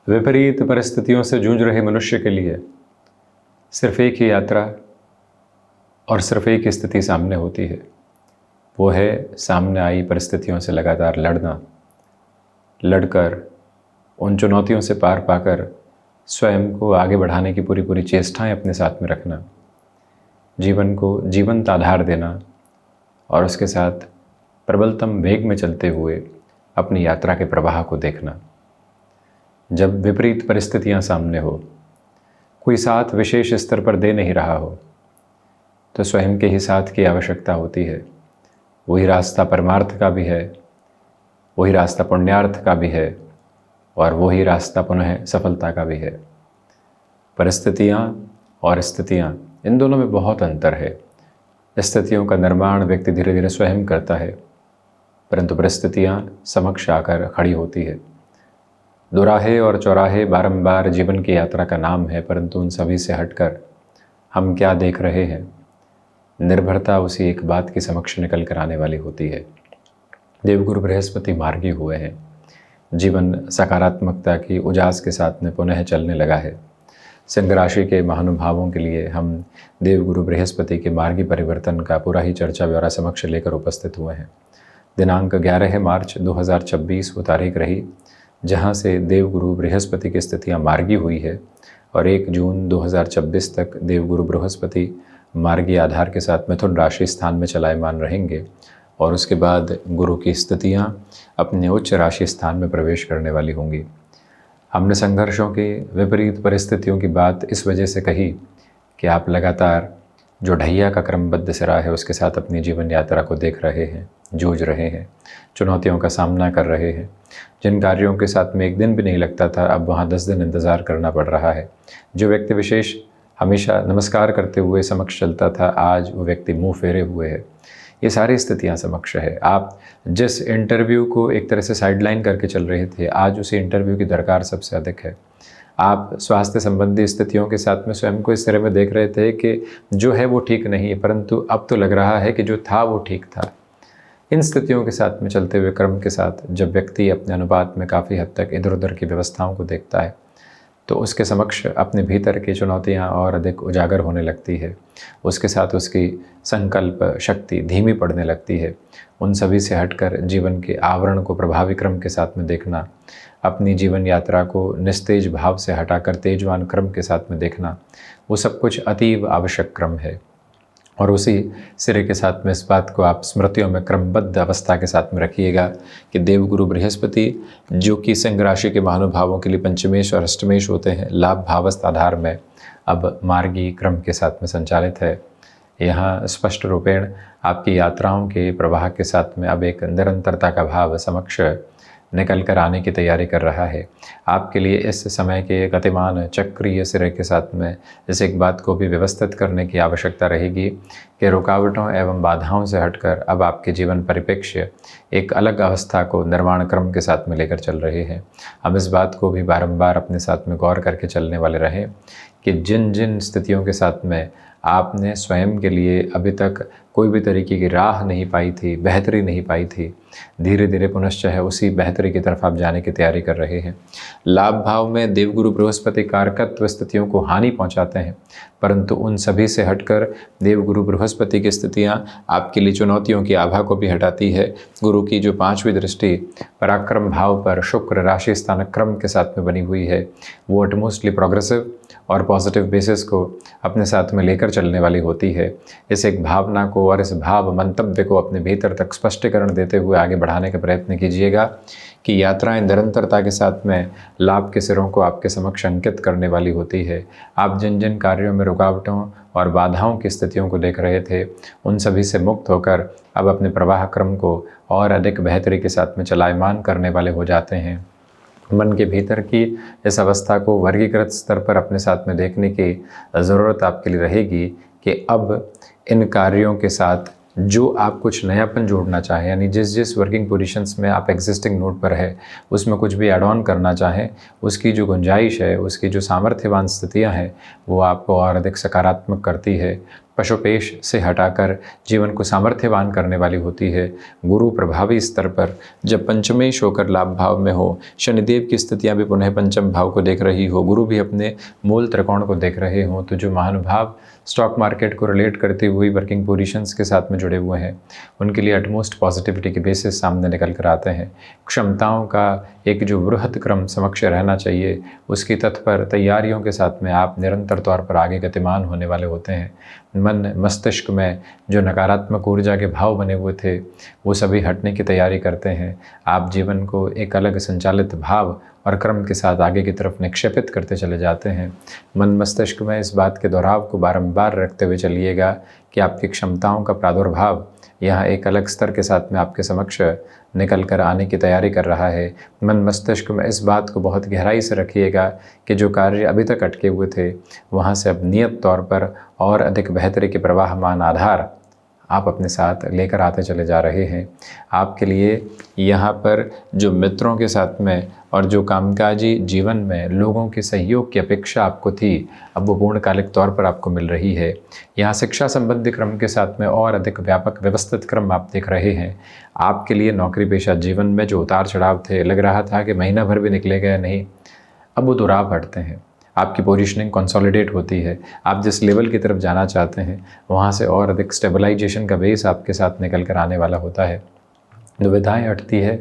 विपरीत परिस्थितियों से जूझ रहे मनुष्य के लिए सिर्फ एक ही यात्रा और सिर्फ एक स्थिति सामने होती है। वो है सामने आई परिस्थितियों से लगातार लड़कर उन चुनौतियों से पार पाकर स्वयं को आगे बढ़ाने की पूरी पूरी चेष्टाएं अपने साथ में रखना, जीवन को जीवंत आधार देना और उसके साथ प्रबलतम वेग में चलते हुए अपनी यात्रा के प्रवाह को देखना। जब विपरीत परिस्थितियां सामने हो, कोई साथ विशेष स्तर पर दे नहीं रहा हो, तो स्वयं के ही साथ की आवश्यकता होती है। वही रास्ता परमार्थ का भी है, वही रास्ता पुण्यार्थ का भी है और वही रास्ता पुनः सफलता का भी है। परिस्थितियाँ और स्थितियाँ, इन दोनों में बहुत अंतर है। स्थितियों का निर्माण व्यक्ति धीरे धीरे स्वयं करता है, परंतु परिस्थितियाँ समक्ष आकर खड़ी होती है। दोराहे और चौराहे बारंबार जीवन की यात्रा का नाम है, परंतु उन सभी से हटकर हम क्या देख रहे हैं, निर्भरता उसी एक बात की समक्ष निकल कर आने वाली होती है। देवगुरु बृहस्पति मार्गी हुए हैं, जीवन सकारात्मकता की उजास के साथ में पुनः चलने लगा है। सिंह राशि के महानुभावों के लिए हम देवगुरु बृहस्पति के मार्गी परिवर्तन का पूरा ही चर्चा ब्यौरा समक्ष लेकर उपस्थित हुए हैं। दिनांक 11 मार्च 2026 वो तारीख रही जहां से देवगुरु बृहस्पति की स्थितियां मार्गी हुई है और 1 जून 2026 तक देवगुरु बृहस्पति मार्गी आधार के साथ मिथुन राशि स्थान में चलायमान रहेंगे और उसके बाद गुरु की स्थितियां अपने उच्च राशि स्थान में प्रवेश करने वाली होंगी। हमने संघर्षों की, विपरीत परिस्थितियों की बात इस वजह से कही कि आप लगातार जो ढैया का क्रमबद्ध सिरा है उसके साथ अपनी जीवन यात्रा को देख रहे हैं, जूझ रहे हैं, चुनौतियों का सामना कर रहे हैं। जिन कार्यों के साथ में एक दिन भी नहीं लगता था, अब वहाँ 10 दिन इंतज़ार करना पड़ रहा है। जो व्यक्ति विशेष हमेशा नमस्कार करते हुए समक्ष चलता था, आज वो व्यक्ति मुँह फेरे हुए है। ये सारी स्थितियाँ समक्ष है। आप जिस इंटरव्यू को एक तरह से साइडलाइन करके चल रहे थे, आज उसी इंटरव्यू की दरकार सबसे अधिक है। आप स्वास्थ्य संबंधी स्थितियों के साथ में स्वयं को इस तरह में देख रहे थे कि जो है वो ठीक नहीं है, परंतु अब तो लग रहा है कि जो था वो ठीक था। इन स्थितियों के साथ में चलते हुए क्रम के साथ जब व्यक्ति अपने अनुपात में काफ़ी हद तक इधर उधर की व्यवस्थाओं को देखता है, तो उसके समक्ष अपने भीतर की चुनौतियां और अधिक उजागर होने लगती है। उसके साथ उसकी संकल्प शक्ति धीमी पड़ने लगती है। उन सभी से हटकर जीवन के आवरण को प्रभावी क्रम के साथ में देखना, अपनी जीवन यात्रा को निस्तेज भाव से हटाकर तेजवान क्रम के साथ में देखना, वो सब कुछ अतीव आवश्यक क्रम है। और उसी सिरे के साथ में इस बात को आप स्मृतियों में क्रमबद्ध अवस्था के साथ में रखिएगा कि देवगुरु बृहस्पति जो कि सिंह राशि के महानुभावों के लिए पंचमेश और अष्टमेश होते हैं, लाभ भावस्थ आधार में अब मार्गी क्रम के साथ में संचालित है। यहाँ स्पष्ट रूपेण आपकी यात्राओं के प्रवाह के साथ में अब एक निरंतरता का भाव समक्ष निकल कर आने की तैयारी कर रहा है। आपके लिए इस समय के गतिमान चक्रीय सिरे के साथ में इस एक बात को भी व्यवस्थित करने की आवश्यकता रहेगी कि रुकावटों एवं बाधाओं से हटकर अब आपके जीवन परिप्रेक्ष्य एक अलग अवस्था को निर्माण क्रम के साथ में लेकर चल रहे हैं। हम इस बात को भी बारंबार अपने साथ में गौर करके चलने वाले रहें कि जिन जिन स्थितियों के साथ में आपने स्वयं के लिए अभी तक कोई भी तरीके की राह नहीं पाई थी, बेहतरी नहीं पाई थी, धीरे धीरे पुनश्च है उसी बेहतरी की तरफ आप जाने की तैयारी कर रहे हैं। लाभ भाव में देवगुरु बृहस्पति कारकत्व स्थितियों को हानि पहुंचाते हैं, परंतु उन सभी से हटकर देवगुरु बृहस्पति की स्थितियां आपके लिए चुनौतियों की आभा को भी हटाती है। गुरु की जो 5वीं दृष्टि पराक्रम भाव पर शुक्र राशि स्थान क्रम के साथ में बनी हुई है, वो एटमोस्टली प्रोग्रेसिव और पॉजिटिव बेसिस को अपने साथ में लेकर चलने वाली होती है। इस एक भावना को और इस भाव मंतव्य को अपने भीतर तक स्पष्टीकरण देते हुए आगे बढ़ाने का प्रयत्न कीजिएगा कि यात्राएं निरंतरता के साथ में लाभ के सिरों को आपके समक्ष अंकित करने वाली होती है। आप जिन जिन कार्यों में रुकावटों और बाधाओं की स्थितियों को देख रहे थे, उन सभी से मुक्त होकर अब अपने प्रवाह क्रम को और अधिक बेहतरी के साथ में चलायमान करने वाले हो जाते हैं। मन के भीतर की इस अवस्था को वर्गीकृत स्तर पर अपने साथ में देखने की ज़रूरत आपके लिए रहेगी कि अब इन कार्यों के साथ जो आप कुछ नयापन जोड़ना चाहें, यानी जिस जिस वर्किंग पोजीशंस में आप एग्जिस्टिंग नोड पर है उसमें कुछ भी ऐड ऑन करना चाहें, उसकी जो गुंजाइश है, उसकी जो सामर्थ्यवान स्थितियां हैं, वो आपको और अधिक सकारात्मक करती है। पशुपेश से हटाकर जीवन को सामर्थ्यवान करने वाली होती है। गुरु प्रभावी स्तर पर जब पंचमेश होकर लाभ भाव में हो, शनिदेव की स्थितियां भी पुनः पंचम भाव को देख रही हो, गुरु भी अपने मूल त्रिकोण को देख रहे हों, तो जो महानुभाव स्टॉक मार्केट को रिलेट करती हुई वर्किंग पोजीशंस के साथ में जुड़े हुए हैं, उनके लिए अटमोस्ट पॉजिटिविटी के बेसिस सामने निकल कर आते हैं। क्षमताओं का एक जो वृहद क्रम समक्ष रहना चाहिए, उसकी तत्पर तैयारियों के साथ में आप निरंतर तौर पर आगे गतिमान होने वाले होते हैं। मन मस्तिष्क में जो नकारात्मक ऊर्जा के भाव बने हुए थे, वो सभी हटने की तैयारी करते हैं। आप जीवन को एक अलग संचालित भाव और क्रम के साथ आगे की तरफ निक्षेपित करते चले जाते हैं। मन मस्तिष्क में इस बात के दोहराव को बारंबार रखते हुए चलिएगा कि आपकी क्षमताओं का प्रादुर्भाव यहाँ एक अलग स्तर के साथ में आपके समक्ष निकल कर आने की तैयारी कर रहा है। मन मस्तिष्क में इस बात को बहुत गहराई से रखिएगा कि जो कार्य अभी तक अटके हुए थे, वहाँ से अब नियत तौर पर और अधिक बेहतरी के प्रवाहमान आधार आप अपने साथ लेकर आते चले जा रहे हैं। आपके लिए यहाँ पर जो मित्रों के साथ में और जो कामकाजी जीवन में लोगों के सहयोग की अपेक्षा आपको थी, अब वो पूर्णकालिक तौर पर आपको मिल रही है। यहाँ शिक्षा संबंधी क्रम के साथ में और अधिक व्यापक व्यवस्थित क्रम आप देख रहे हैं। आपके लिए नौकरी पेशा जीवन में जो उतार चढ़ाव थे, लग रहा था कि महीना भर भी निकलेगा या नहीं, अब वो दुराव हटते हैं। आपकी पोजीशनिंग कंसोलिडेट होती है। आप जिस लेवल की तरफ जाना चाहते हैं, वहाँ से और अधिक स्टेबलाइजेशन का बेस आपके साथ निकल कर आने वाला होता है। दुविधाएं हटती है,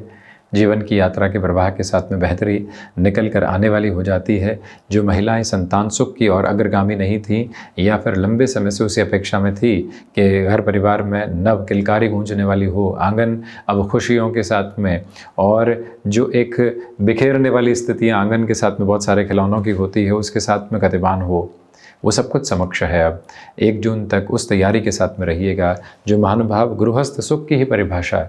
जीवन की यात्रा के प्रवाह के साथ में बेहतरी निकल कर आने वाली हो जाती है। जो महिलाएं संतान सुख की और अग्रगामी नहीं थीं, या फिर लंबे समय से उसी अपेक्षा में थी कि घर परिवार में नव किलकारी गूंजने वाली हो, आंगन अब खुशियों के साथ में, और जो एक बिखेरने वाली स्थितियाँ आंगन के साथ में बहुत सारे खिलौनों की होती है, उसके साथ में गतिमान हो, वो सब कुछ समक्ष है। अब 1 जून तक उस तैयारी के साथ में रहिएगा। जो महानुभाव गृहस्थ सुख की ही परिभाषा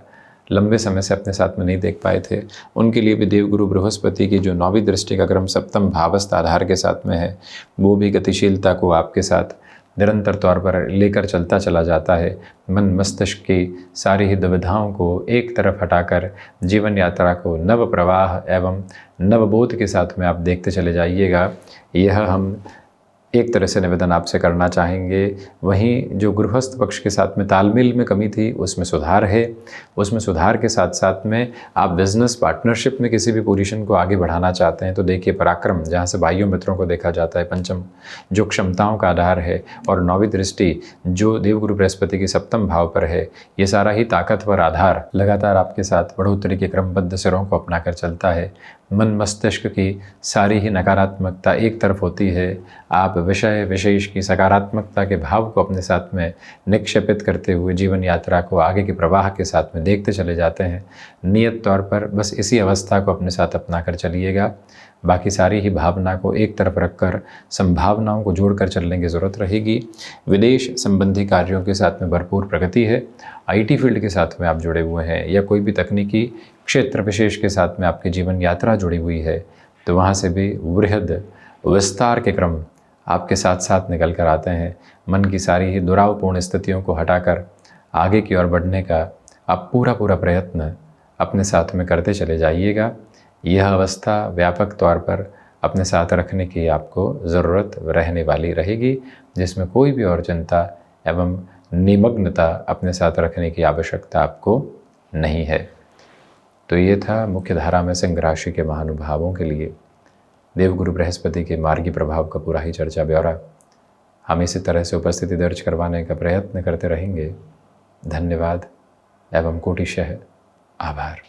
लंबे समय से अपने साथ में नहीं देख पाए थे, उनके लिए भी देवगुरु बृहस्पति की जो 9वीं दृष्टि का क्रम सप्तम भावस्थ आधार के साथ में है, वो भी गतिशीलता को आपके साथ निरंतर तौर पर लेकर चलता चला जाता है। मन मस्तिष्क की सारी ही दुविधाओं को एक तरफ हटाकर जीवन यात्रा को नव प्रवाह एवं नवबोध के साथ में आप देखते चले जाइएगा। यह हम एक तरह से निवेदन आपसे करना चाहेंगे। वहीं जो गृहस्थ पक्ष के साथ में तालमेल में कमी थी, उसमें सुधार है। उसमें सुधार के साथ साथ में आप बिजनेस पार्टनरशिप में किसी भी पोजीशन को आगे बढ़ाना चाहते हैं, तो देखिए पराक्रम, जहाँ से बाह्य मित्रों को देखा जाता है, पंचम जो क्षमताओं का आधार है, और 9वीं दृष्टि जो देवगुरु बृहस्पति की सप्तम भाव पर है, ये सारा ही ताकतवर आधार लगातार आपके साथ बढ़ोतरी के क्रमबद्ध सिरों को अपना कर चलता है। मन मस्तिष्क की सारी ही नकारात्मकता एक तरफ होती है, आप विषय विशेष की सकारात्मकता के भाव को अपने साथ में निक्षेपित करते हुए जीवन यात्रा को आगे के प्रवाह के साथ में देखते चले जाते हैं। नियत तौर पर बस इसी अवस्था को अपने साथ अपना कर चलिएगा। बाकी सारी ही भावना को एक तरफ रखकर संभावनाओं को जोड़कर चलने की ज़रूरत रहेगी। विदेश संबंधी कार्यों के साथ में भरपूर प्रगति है। IT फील्ड के साथ में आप जुड़े हुए हैं, या कोई भी तकनीकी क्षेत्र विशेष के साथ में आपकी जीवन यात्रा जुड़ी हुई है, तो वहाँ से भी वृहद विस्तार के क्रम आपके साथ साथ निकल कर आते हैं। मन की सारी ही दुरावपूर्ण स्थितियों को हटाकर आगे की ओर बढ़ने का आप पूरा प्रयत्न अपने साथ में करते चले जाइएगा। यह अवस्था व्यापक तौर पर अपने साथ रखने की आपको ज़रूरत रहने वाली रहेगी, जिसमें कोई भी और चिंता एवं निमग्नता अपने साथ रखने की आवश्यकता आपको नहीं है। तो ये था मुख्य धारा में सिंह राशि के महानुभावों के लिए देवगुरु बृहस्पति के मार्गी प्रभाव का पूरा ही चर्चा ब्यौरा हम इसी तरह से उपस्थिति दर्ज करवाने का प्रयत्न करते रहेंगे। धन्यवाद एवं कोटिशः आभार।